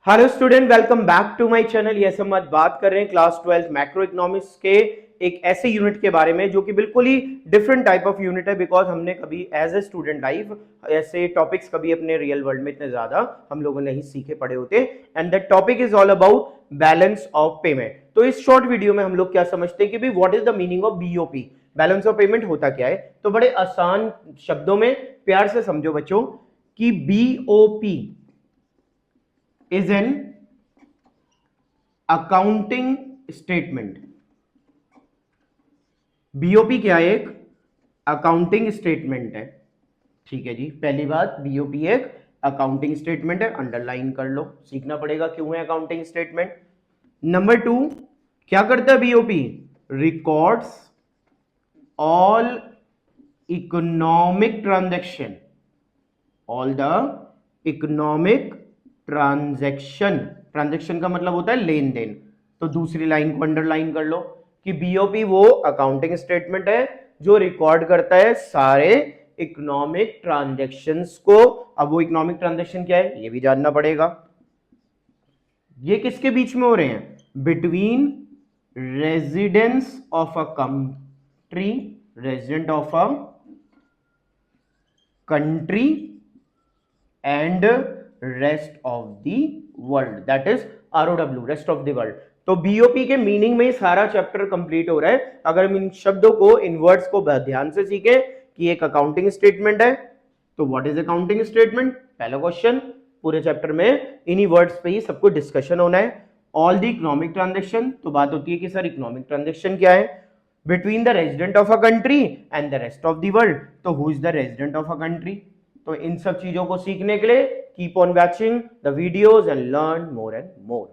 Hello student, welcome back to my channel. Yes, हम आज बात कर रहे हैं क्लास 12 मैक्रो इकोनॉमिक्स के एक ऐसे यूनिट के बारे में जो कि बिल्कुल ही डिफरेंट टाइप ऑफ यूनिट है। बिकॉज हमने कभी एज ए स्टूडेंट लाइफ ऐसे टॉपिक्स कभी अपने रियल वर्ल्ड में इतने ज्यादा हम लोगों ने नहीं सीखे पढ़े होते। And that topic is all about balance of payment. तो इस शॉर्ट वीडियो में हम लोग क्या समझते हैं कि भाई what is the meaning of BOP, balance of payment होता क्या है। तो बड़े आसान शब्दों में प्यार से समझो बच्चों कि BOP is an accounting statement. BOP क्या है? एक अकाउंटिंग स्टेटमेंट है। ठीक है जी, पहली बात, बीओपी एक अकाउंटिंग स्टेटमेंट है। अंडरलाइन कर लो, सीखना पड़ेगा क्यों है अकाउंटिंग स्टेटमेंट। नंबर टू, क्या करता है BOP? Records all economic transaction, all the economic transaction. Transaction का मतलब होता है लेन देन। तो दूसरी लाइन को अंडरलाइन कर लो कि बीओपी वो अकाउंटिंग स्टेटमेंट है जो रिकॉर्ड करता है सारे इकोनॉमिक ट्रांजैक्शंस को। अब वो इकोनॉमिक ट्रांजैक्शन क्या है ये भी जानना पड़ेगा। ये किसके बीच में हो रहे हैं? Between residence of a country, resident of a country and rest of the world, that is ROW, rest of the world. तो बीओपी के मीनिंग में सारा चैप्टर कंप्लीट हो रहा है अगर हम इन शब्दों को, इन वर्ड्स को ध्यान से सीखें कि एक अकाउंटिंग स्टेटमेंट है। तो व्हाट इज अकाउंटिंग स्टेटमेंट, पहला क्वेश्चन। पूरे चैप्टर में इन्हीं वर्ड्स पे ही सब कुछ डिस्कशन होना है। ऑल द इकोनॉमिक ट्रांजेक्शन, तो बात होती है कि सर इकोनॉमिक ट्रांजेक्शन क्या है? Between the resident of a country and the rest of the world. तो who is the resident of a country? तो इन सब चीजों को सीखने के लिए keep on watching the videos and learn more and more.